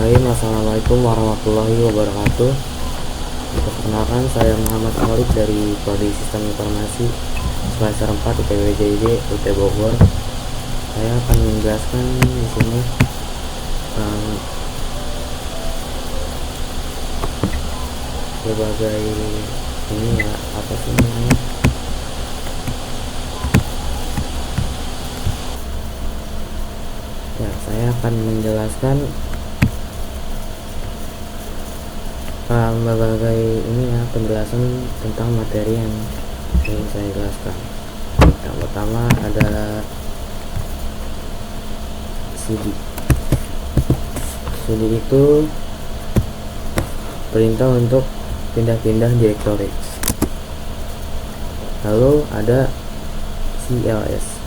Assalamualaikum warahmatullahi wabarakatuh. Perkenalkan, saya Muhammad Khalid dari Prodi Sistem Informasi semester 4 IPB JID UT Bogor. Saya akan menjelaskan di sini berbagai ini ya, apa sih namanya? Ya, saya akan menjelaskan berbagai ini ya, penjelasan tentang materi yang ingin saya jelaskan. Yang pertama ada CD. CD itu perintah untuk pindah-pindah directory. Lalu ada CLS.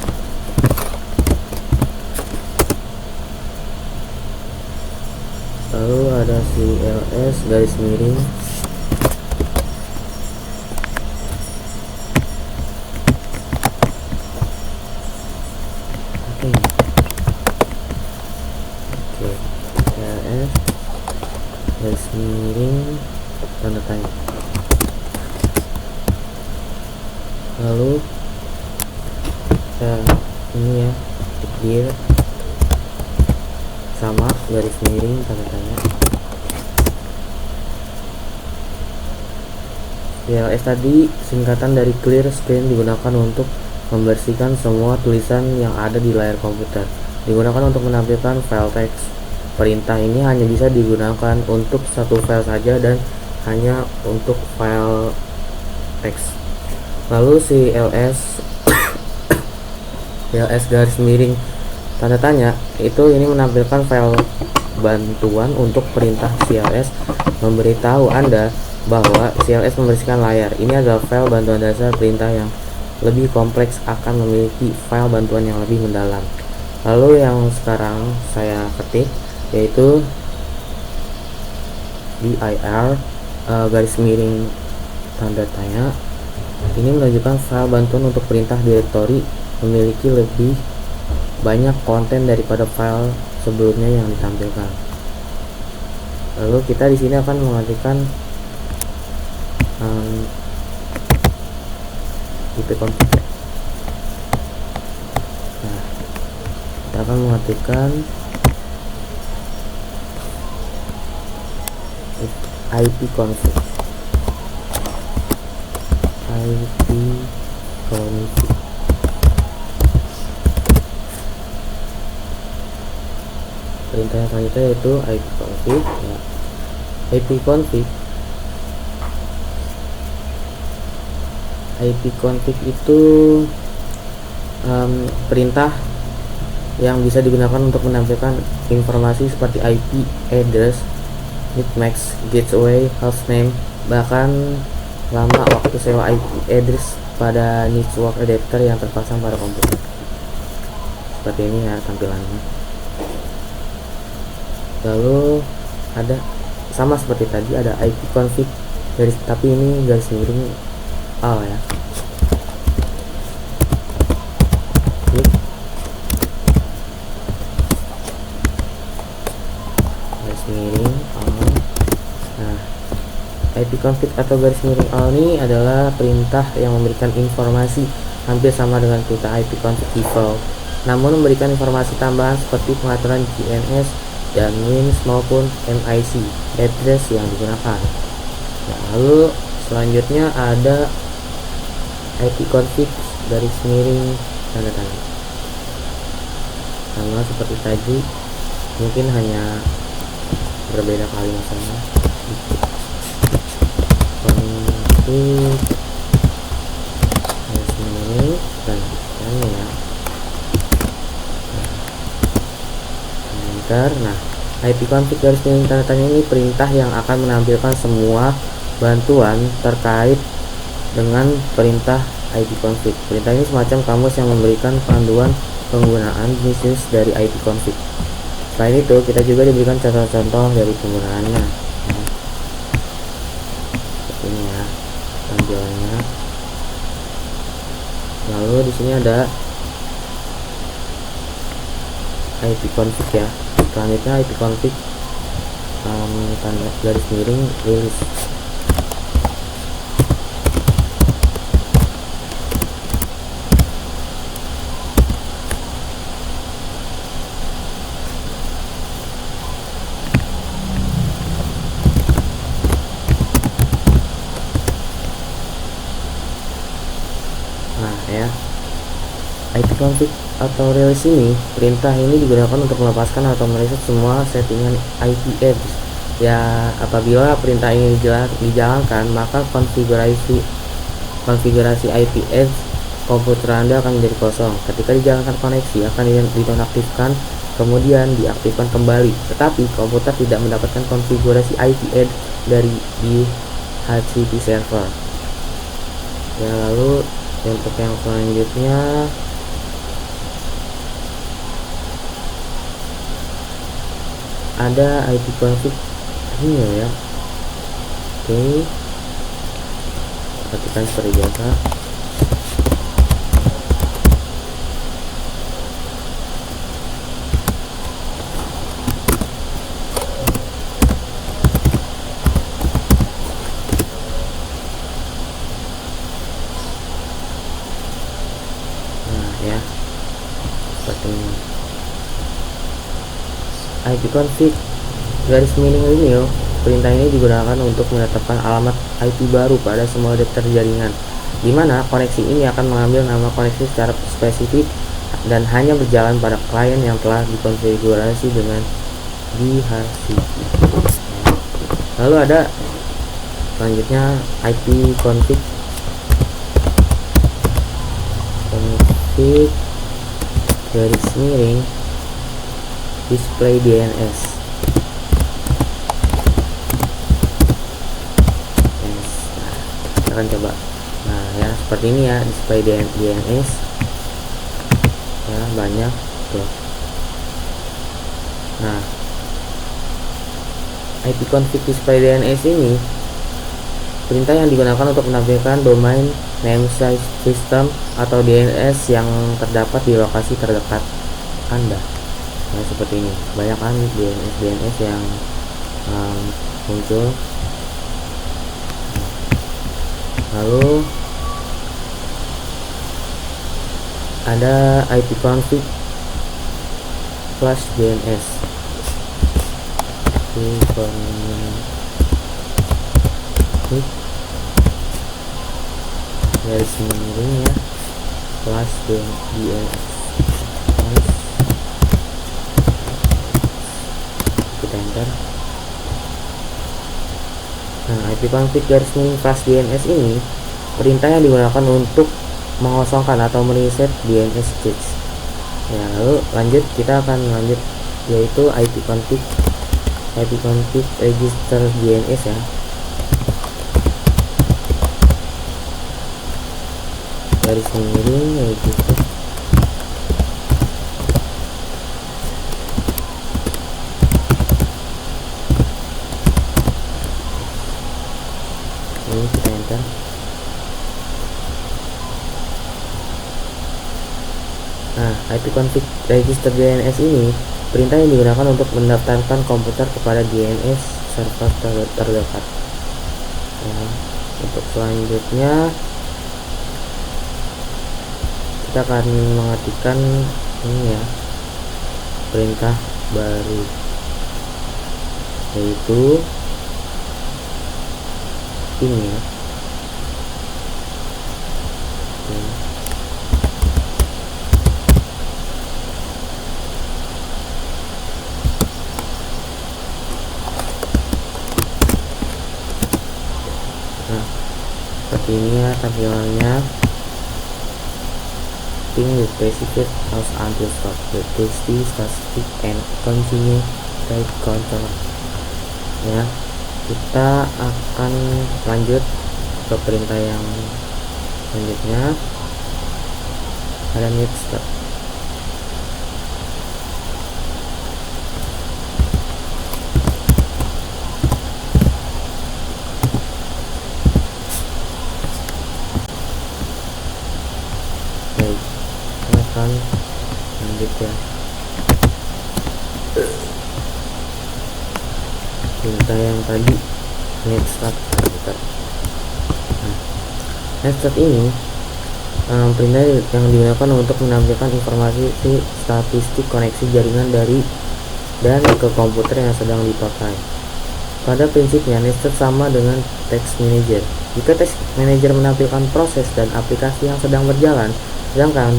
Lalu ada CLS garis miring CLS garis miring tanda tanya. Lalu ini ya, clear sama garis miring tanda tanya. CLS tadi singkatan dari clear screen, digunakan untuk membersihkan semua tulisan yang ada di layar komputer. Digunakan untuk menampilkan file teks. Perintah ini hanya bisa digunakan untuk satu file saja dan hanya untuk file teks. Lalu CLS CLS garis miring tanda tanya itu ini menampilkan file bantuan untuk perintah CLS memberitahu Anda bahwa CLS membersihkan layar. Ini adalah file bantuan dasar. Perintah yang lebih kompleks akan memiliki file bantuan yang lebih mendalam. Lalu yang sekarang saya ketik yaitu dir garis miring tanda tanya. Ini menunjukkan file bantuan untuk perintah directory memiliki lebih banyak konten daripada file sebelumnya yang ditampilkan. Lalu kita di sini akan mengetikkan ipconfig. Nah, kita akan mengetikkan ipconfig. Perintah yang selanjutnya yaitu ipconfig. Ya. ipconfig itu perintah yang bisa digunakan untuk menampilkan informasi seperti IP address, mid-max, gateway, hostname, bahkan lama waktu sewa IP address pada network adapter yang terpasang pada komputer. Seperti ini ya tampilannya. Lalu ada sama seperti tadi, ada ipconfig garis, tapi ini garis miring al ya. Klik garis miring al. Nah, ipconfig atau garis miring al ini adalah perintah yang memberikan informasi hampir sama dengan perintah ipconfig default, namun memberikan informasi tambahan seperti pengaturan DNS dan WINS maupun MIC address yang digunakan. Nah, lalu selanjutnya ada ipconfig garis miring tanda tanya. Sama seperti tadi, mungkin hanya berbeda kalimatnya. Config garis miring tanda tanya ya. Nah, ipconfig garis miring tanda tanya ini perintah yang akan menampilkan semua bantuan terkait dengan perintah ipconfig. Perintah ini semacam kamus yang memberikan panduan penggunaan bisnis dari ipconfig. Selain itu, kita juga diberikan contoh-contoh dari penggunaannya. Seperti ini ya tampilannya. Lalu di sini ada ipconfig ya. Selanjutnya ipconfig tanda garis miring release. Nah ya, ipconfig atau release ini, perintah ini digunakan untuk melepaskan atau mereset semua settingan IP address. Ya, apabila perintah ini dijalankan, maka konfigurasi IP address komputer Anda akan menjadi kosong. Ketika dijalankan koneksi akan dinonaktifkan, kemudian diaktifkan kembali. Tetapi komputer tidak mendapatkan konfigurasi IP address dari DHCP server. Ya, lalu untuk yang selanjutnya ada ipconfig ini ya. Oke, perhatikan seperti biasa. Nah ya, seperti ini. ipconfig garis miring ini yo, perintah ini digunakan untuk menetapkan alamat IP baru pada semua adapter jaringan, di mana koneksi ini akan mengambil nama koneksi secara spesifik dan hanya berjalan pada klien yang telah dikonfigurasi dengan DHCP. Lalu ada selanjutnya ipconfig garis miring display DNS. Kita akan coba. Nah ya, seperti ini ya, display DNS ya, banyak tuh. Nah, ipconfig display DNS ini perintah yang digunakan untuk menampilkan domain name system atau DNS yang terdapat di lokasi terdekat Anda. Nah, seperti ini, banyak kan DNS yang muncul. Lalu ada ipconfig flash DNS. ipconfig garis miring ya, flash DNS. Kita enter. Nah, ipconfig garis miring flash DNS ini perintah yang digunakan untuk mengosongkan atau mereset DNS cache. Ya, lalu lanjut, kita akan lanjut, yaitu ipconfig register DNS ya. Garis miring register. Ini kita enter. Nah, ipconfig register DNS ini perintah yang digunakan untuk mendaftarkan komputer kepada DNS server terdekat. Ya, untuk selanjutnya kita akan mengetikkan ini ya, perintah baru, yaitu ini ya. Nah, seperti ini ya tampilannya. Ping with specific house until start with tasty static and continue type control. Ya, kita akan lanjut ke perintah yang selanjutnya. Ada need start. Baik, kita akan lanjut ya. perintah yang tadi netstart. Nah, netstart ini perintah yang digunakan untuk menampilkan informasi statistik koneksi jaringan dari dan ke komputer yang sedang dipakai. Pada prinsipnya, netstart sama dengan text manager. Jika text manager menampilkan proses dan aplikasi yang sedang berjalan, sedangkan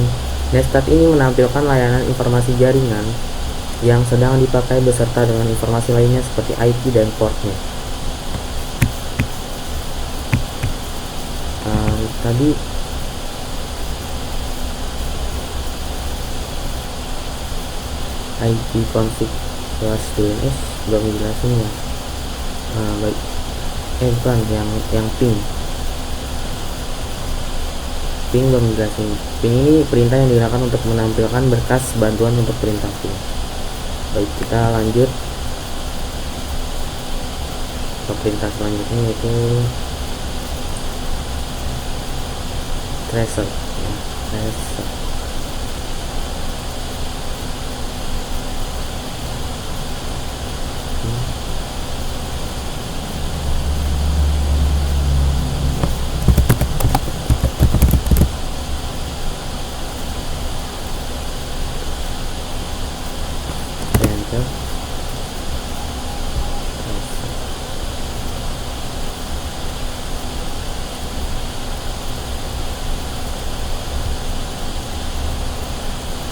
netstart ini menampilkan layanan informasi jaringan yang sedang dipakai beserta dengan informasi lainnya seperti IP dan portnya. Tadi IP config DNS belum dijelasin ya. Baik, bukan yang ping belum dijelasin. Ping ini perintah yang digunakan untuk menampilkan berkas bantuan untuk perintah ping. Baik, kita lanjut ke perintah selanjutnya, yaitu tracer ya, tracer.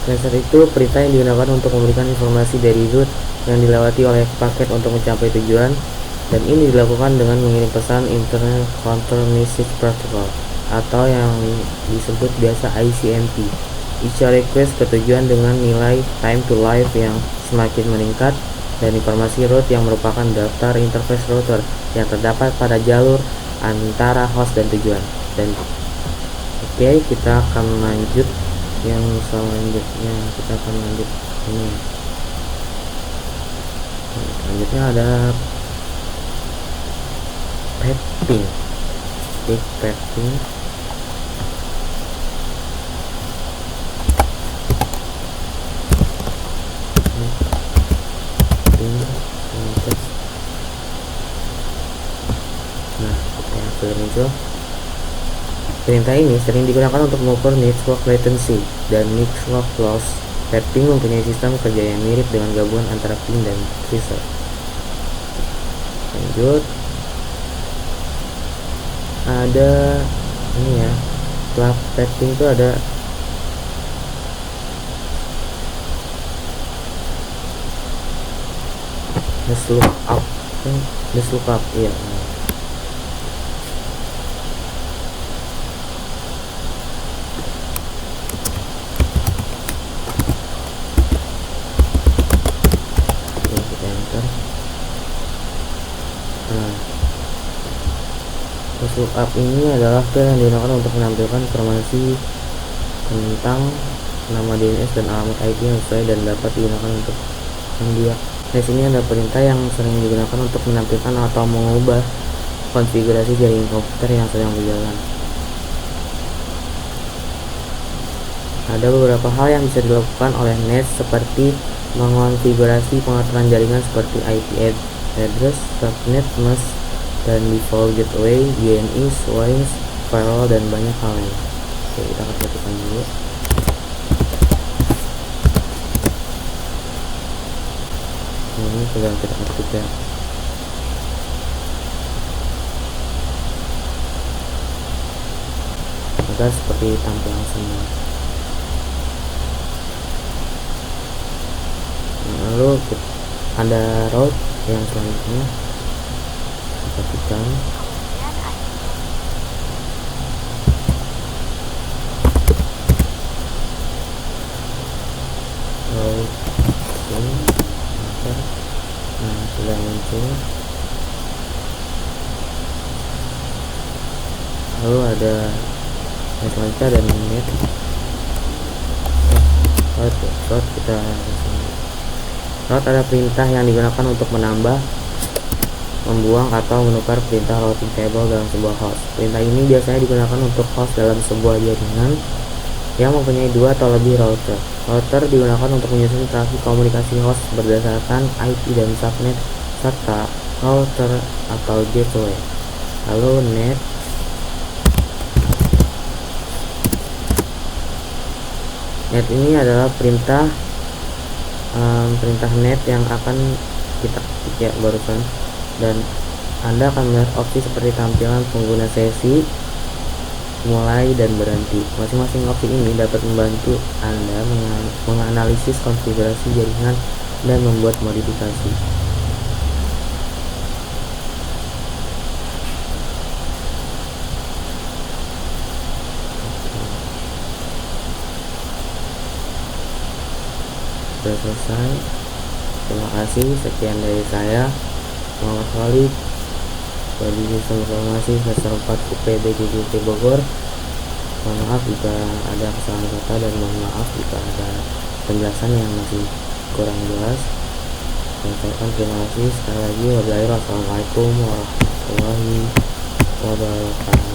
Tracer itu perintah yang digunakan untuk memberikan informasi dari route yang dilewati oleh paket untuk mencapai tujuan, dan ini dilakukan dengan mengirim pesan Internet Control Message Protocol atau yang disebut biasa ICMP. Each request ke tujuan dengan nilai time to live yang semakin meningkat, dan informasi route yang merupakan daftar interface router yang terdapat pada jalur antara host dan tujuan. Dan oke, kita akan lanjut yang selanjutnya. Kita akan lanjut ini. Selanjutnya ada ping. Ping. Nah, kita yang sudah muncul. Perintah ini sering digunakan untuk mengukur network latency dan network loss. Ping mempunyai sistem kerja yang mirip dengan gabungan antara ping dan tracer. Lanjut, ada ini ya, setelah ping itu ada this lookup, iya. Lookup ini adalah field yang digunakan untuk menampilkan informasi tentang nama DNS dan alamat IP yang sesuai dan dapat digunakan untuk mendiak. Di sini ada perintah yang sering digunakan untuk menampilkan atau mengubah konfigurasi jaringan komputer yang sedang berjalan. Ada beberapa hal yang bisa dilakukan oleh NAS seperti mengonfigurasi pengaturan jaringan seperti IP address, subnet, mask, dan default gateway, DNS, switch, firewall, dan banyak hal lain. Oke, kita akan perhatikan dulu. Ini sudah kita ketik ya. Maka seperti tampilan semua. Lalu ada route yang selanjutnya. Perhatikan sudah muncul. Lalu ada yang selanjutnya ada minute. Route kita route ada perintah yang digunakan untuk menambah, membuang, atau menukar perintah routing table dalam sebuah host. Perintah ini biasanya digunakan untuk host dalam sebuah jaringan yang mempunyai 2 atau lebih router. Router digunakan untuk menyusun trafik komunikasi host berdasarkan IP dan subnet serta router atau gateway. Lalu net ini adalah perintah net yang akan kita ketik ya barusan, dan Anda akan melihat opsi seperti tampilan pengguna sesi, mulai dan berhenti. Masing-masing opsi ini dapat membantu Anda menganalisis konfigurasi jaringan dan membuat modifikasi. Sudah selesai. Terima kasih, sekian dari saya, Muhammad Khalid dari Sistem Informasi semester 4 UPB JGT Bogor. Mohon maaf jika ada kesalahan kata dan mohon maaf jika ada penjelasan yang masih kurang jelas. Saya ucapkan terima kasih sekali lagi. Wassalamualaikum warahmatullahi wabarakatuh.